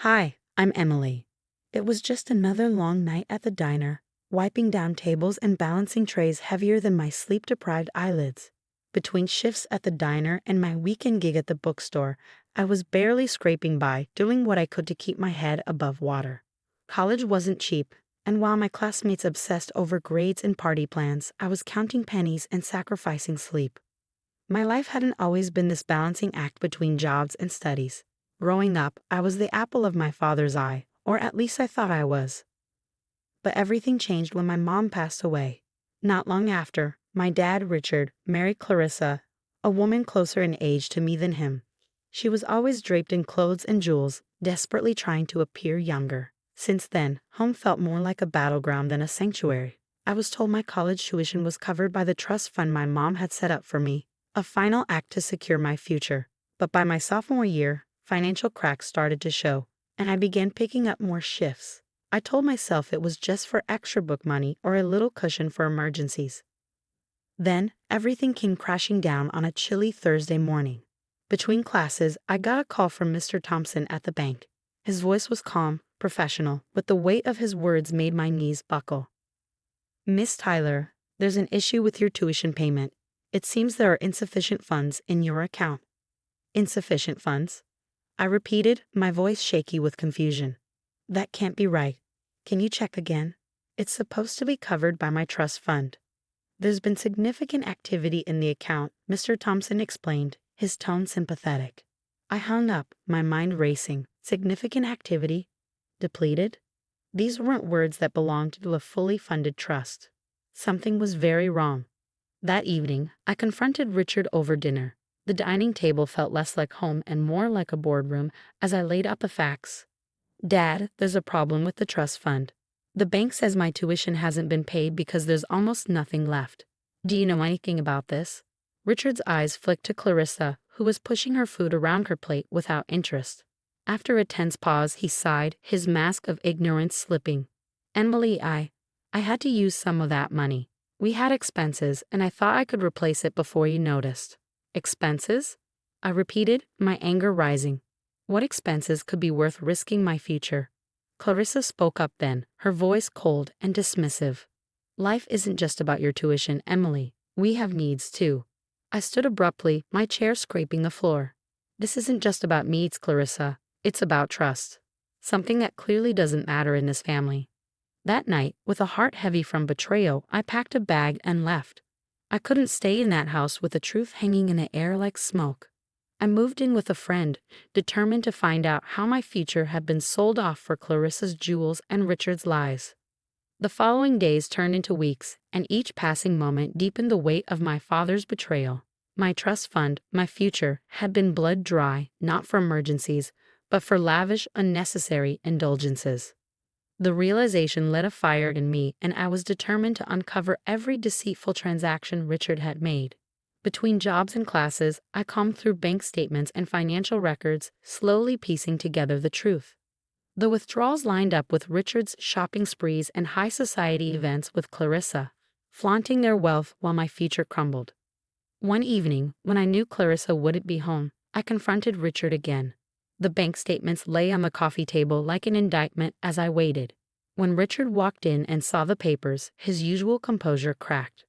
Hi, I'm Emily. It was just another long night at the diner, wiping down tables and balancing trays heavier than my sleep-deprived eyelids. Between shifts at the diner and my weekend gig at the bookstore, I was barely scraping by, doing what I could to keep my head above water. College wasn't cheap, and while my classmates obsessed over grades and party plans, I was counting pennies and sacrificing sleep. My life hadn't always been this balancing act between jobs and studies. Growing up, I was the apple of my father's eye, or at least I thought I was. But everything changed when my mom passed away. Not long after, my dad, Richard, married Clarissa, a woman closer in age to me than him. She was always draped in clothes and jewels, desperately trying to appear younger. Since then, home felt more like a battleground than a sanctuary. I was told my college tuition was covered by the trust fund my mom had set up for me, a final act to secure my future. But by my sophomore year, financial cracks started to show, and I began picking up more shifts. I told myself it was just for extra book money or a little cushion for emergencies. Then, everything came crashing down on a chilly Thursday morning. Between classes, I got a call from Mr. Thompson at the bank. His voice was calm, professional, but the weight of his words made my knees buckle. "Miss Tyler, there's an issue with your tuition payment. It seems there are insufficient funds in your account." "Insufficient funds?" I repeated, my voice shaky with confusion. "That can't be right. Can you check again? It's supposed to be covered by my trust fund." "There's been significant activity in the account," Mr. Thompson explained, his tone sympathetic. I hung up, my mind racing. Significant activity? Depleted? These weren't words that belonged to a fully funded trust. Something was very wrong. That evening, I confronted Richard over dinner. The dining table felt less like home and more like a boardroom as I laid out the facts. "Dad, there's a problem with the trust fund. The bank says my tuition hasn't been paid because there's almost nothing left. Do you know anything about this?" Richard's eyes flicked to Clarissa, who was pushing her food around her plate without interest. After a tense pause, he sighed, his mask of ignorance slipping. "Emily, I had to use some of that money. We had expenses, and I thought I could replace it before you noticed." "Expenses?" I repeated, my anger rising. What expenses could be worth risking my future? Clarissa spoke up then, her voice cold and dismissive. "Life isn't just about your tuition, Emily. We have needs too." I stood abruptly, my chair scraping the floor. "This isn't just about needs, Clarissa. It's about trust. Something that clearly doesn't matter in this family." That night, with a heart heavy from betrayal, I packed a bag and left. I couldn't stay in that house with the truth hanging in the air like smoke. I moved in with a friend, determined to find out how my future had been sold off for Clarissa's jewels and Richard's lies. The following days turned into weeks, and each passing moment deepened the weight of my father's betrayal. My trust fund, my future, had been blood dry, not for emergencies, but for lavish, unnecessary indulgences. The realization lit a fire in me, and I was determined to uncover every deceitful transaction Richard had made. Between jobs and classes, I combed through bank statements and financial records, slowly piecing together the truth. The withdrawals lined up with Richard's shopping sprees and high society events with Clarissa, flaunting their wealth while my future crumbled. One evening, when I knew Clarissa wouldn't be home, I confronted Richard again. The bank statements lay on the coffee table like an indictment as I waited. When Richard walked in and saw the papers, his usual composure cracked.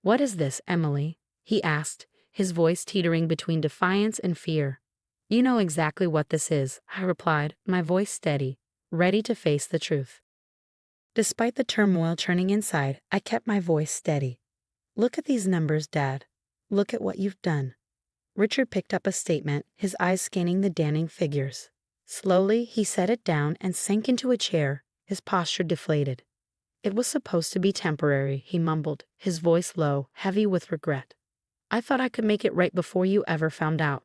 "What is this, Emily?" he asked, his voice teetering between defiance and fear. "You know exactly what this is," I replied, my voice steady, ready to face the truth. Despite the turmoil churning inside, I kept my voice steady. "Look at these numbers, Dad. Look at what you've done." Richard picked up a statement, his eyes scanning the damning figures. Slowly, he set it down and sank into a chair, his posture deflated. "It was supposed to be temporary," he mumbled, his voice low, heavy with regret. "I thought I could make it right before you ever found out."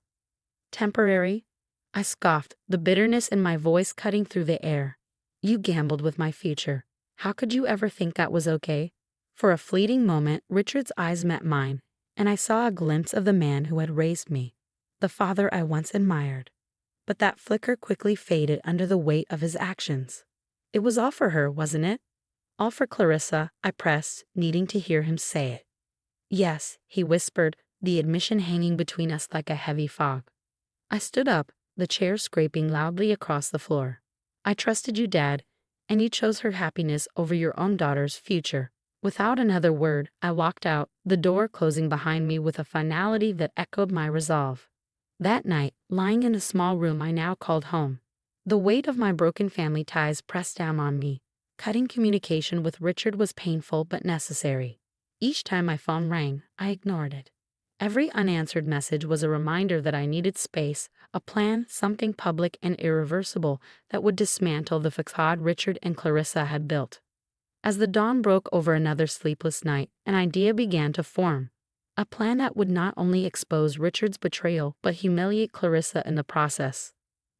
"Temporary?" I scoffed, the bitterness in my voice cutting through the air. "You gambled with my future. How could you ever think that was okay?" For a fleeting moment, Richard's eyes met mine, and I saw a glimpse of the man who had raised me, the father I once admired. But that flicker quickly faded under the weight of his actions. "It was all for her, wasn't it?" "All for Clarissa," I pressed, needing to hear him say it. "Yes," he whispered, the admission hanging between us like a heavy fog. I stood up, the chair scraping loudly across the floor. I trusted you, Dad, and you chose her happiness over your own daughter's future." Without another word, I walked out, the door closing behind me with a finality that echoed my resolve. That night, lying in a small room I now called home, the weight of my broken family ties pressed down on me. Cutting communication with Richard was painful but necessary. Each time my phone rang, I ignored it. Every unanswered message was a reminder that I needed space, a plan, something public and irreversible that would dismantle the facade Richard and Clarissa had built. As the dawn broke over another sleepless night, an idea began to form. A plan that would not only expose Richard's betrayal but humiliate Clarissa in the process.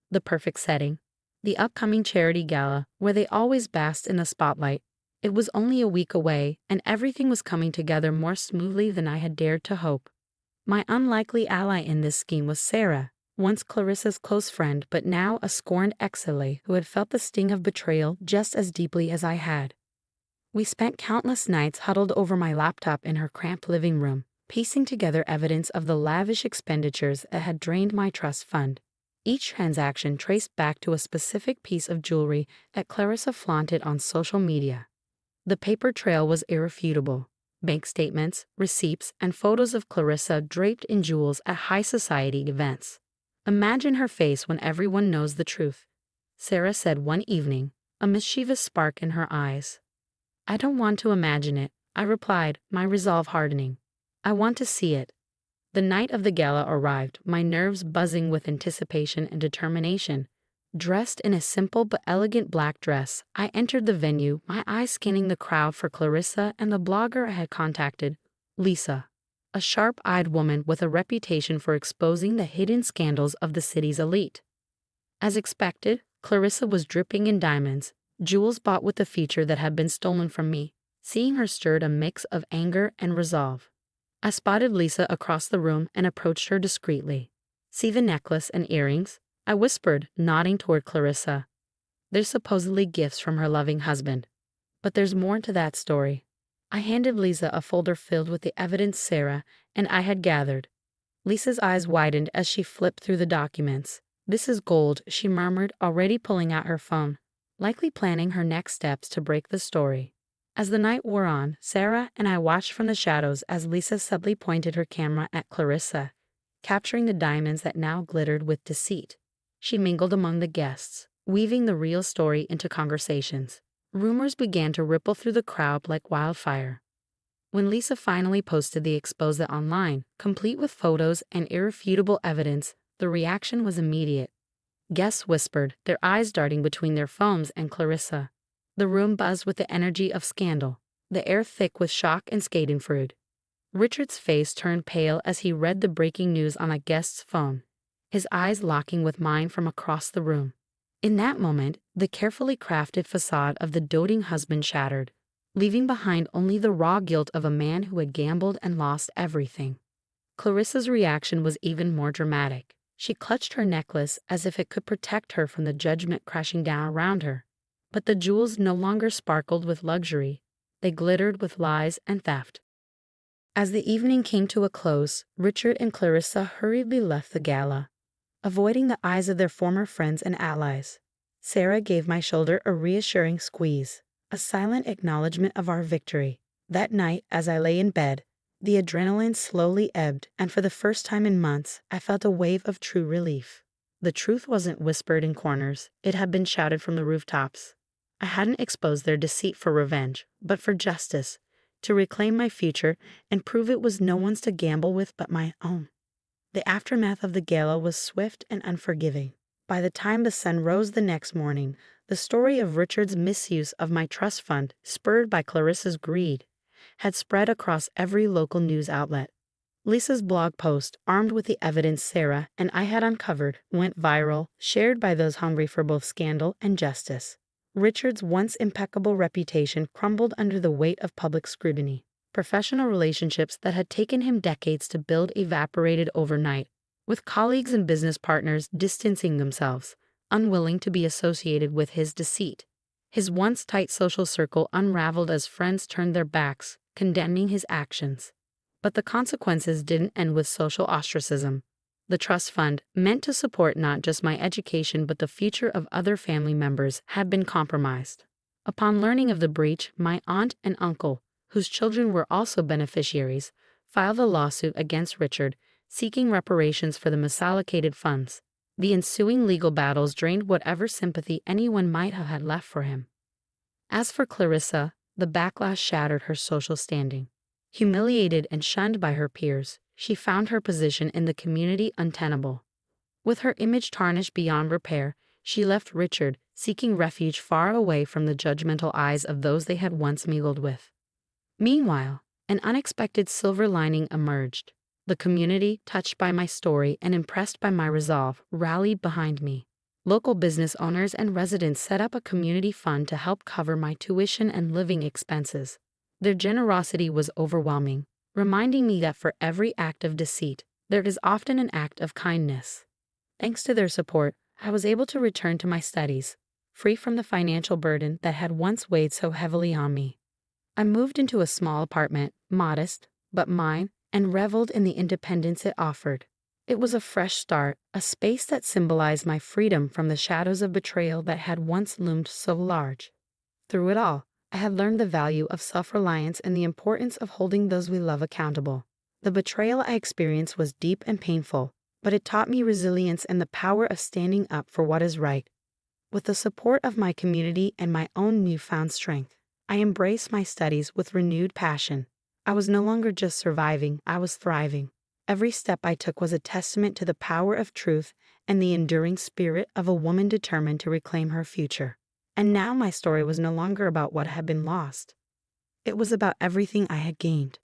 The perfect setting. The upcoming charity gala, where they always basked in the spotlight. It was only a week away, and everything was coming together more smoothly than I had dared to hope. My unlikely ally in this scheme was Sarah, once Clarissa's close friend but now a scorned ex-ally who had felt the sting of betrayal just as deeply as I had. We spent countless nights huddled over my laptop in her cramped living room, piecing together evidence of the lavish expenditures that had drained my trust fund. Each transaction traced back to a specific piece of jewelry that Clarissa flaunted on social media. The paper trail was irrefutable. Bank statements, receipts, and photos of Clarissa draped in jewels at high society events. "Imagine her face when everyone knows the truth," Sarah said one evening, a mischievous spark in her eyes. "I don't want to imagine it," I replied, my resolve hardening. "I want to see it." The night of the gala arrived, my nerves buzzing with anticipation and determination. Dressed in a simple but elegant black dress, I entered the venue, my eyes scanning the crowd for Clarissa and the blogger I had contacted, Lisa, a sharp-eyed woman with a reputation for exposing the hidden scandals of the city's elite. As expected, Clarissa was dripping in diamonds, jewels bought with the feature that had been stolen from me. Seeing her stirred a mix of anger and resolve. I spotted Lisa across the room and approached her discreetly. "See the necklace and earrings?" I whispered, nodding toward Clarissa. "They're supposedly gifts from her loving husband. But there's more to that story." I handed Lisa a folder filled with the evidence Sarah and I had gathered. Lisa's eyes widened as she flipped through the documents. "This is gold," she murmured, already pulling out her phone, likely planning her next steps to break the story. As the night wore on, Sarah and I watched from the shadows as Lisa subtly pointed her camera at Clarissa, capturing the diamonds that now glittered with deceit. She mingled among the guests, weaving the real story into conversations. Rumors began to ripple through the crowd like wildfire. When Lisa finally posted the expose online, complete with photos and irrefutable evidence, the reaction was immediate. Guests whispered, their eyes darting between their phones and Clarissa. The room buzzed with the energy of scandal, the air thick with shock and schadenfreude. Richard's face turned pale as he read the breaking news on a guest's phone, his eyes locking with mine from across the room. In that moment, the carefully crafted facade of the doting husband shattered, leaving behind only the raw guilt of a man who had gambled and lost everything. Clarissa's reaction was even more dramatic. She clutched her necklace as if it could protect her from the judgment crashing down around her. But the jewels no longer sparkled with luxury. They glittered with lies and theft. As the evening came to a close, Richard and Clarissa hurriedly left the gala, avoiding the eyes of their former friends and allies. Sarah gave my shoulder a reassuring squeeze, a silent acknowledgement of our victory. That night, as I lay in bed, the adrenaline slowly ebbed, and for the first time in months, I felt a wave of true relief. The truth wasn't whispered in corners, it had been shouted from the rooftops. I hadn't exposed their deceit for revenge, but for justice, to reclaim my future and prove it was no one's to gamble with but my own. The aftermath of the gala was swift and unforgiving. By the time the sun rose the next morning, the story of Richard's misuse of my trust fund, spurred by Clarissa's greed, had spread across every local news outlet. Lisa's blog post, armed with the evidence Sarah and I had uncovered, went viral, shared by those hungry for both scandal and justice. Richard's once impeccable reputation crumbled under the weight of public scrutiny. Professional relationships that had taken him decades to build evaporated overnight, with colleagues and business partners distancing themselves, unwilling to be associated with his deceit. His once tight social circle unraveled as friends turned their backs, condemning his actions. But the consequences didn't end with social ostracism. The trust fund, meant to support not just my education but the future of other family members, had been compromised. Upon learning of the breach, my aunt and uncle, whose children were also beneficiaries, filed a lawsuit against Richard, seeking reparations for the misallocated funds. The ensuing legal battles drained whatever sympathy anyone might have had left for him. As for Clarissa, the backlash shattered her social standing. Humiliated and shunned by her peers, she found her position in the community untenable. With her image tarnished beyond repair, she left Richard, seeking refuge far away from the judgmental eyes of those they had once mingled with. Meanwhile, an unexpected silver lining emerged. The community, touched by my story and impressed by my resolve, rallied behind me. Local business owners and residents set up a community fund to help cover my tuition and living expenses. Their generosity was overwhelming, reminding me that for every act of deceit, there is often an act of kindness. Thanks to their support, I was able to return to my studies, free from the financial burden that had once weighed so heavily on me. I moved into a small apartment, modest, but mine, and reveled in the independence it offered. It was a fresh start, a space that symbolized my freedom from the shadows of betrayal that had once loomed so large. Through it all, I had learned the value of self-reliance and the importance of holding those we love accountable. The betrayal I experienced was deep and painful, but it taught me resilience and the power of standing up for what is right. With the support of my community and my own newfound strength, I embraced my studies with renewed passion. I was no longer just surviving, I was thriving. Every step I took was a testament to the power of truth and the enduring spirit of a woman determined to reclaim her future. And now my story was no longer about what had been lost. It was about everything I had gained.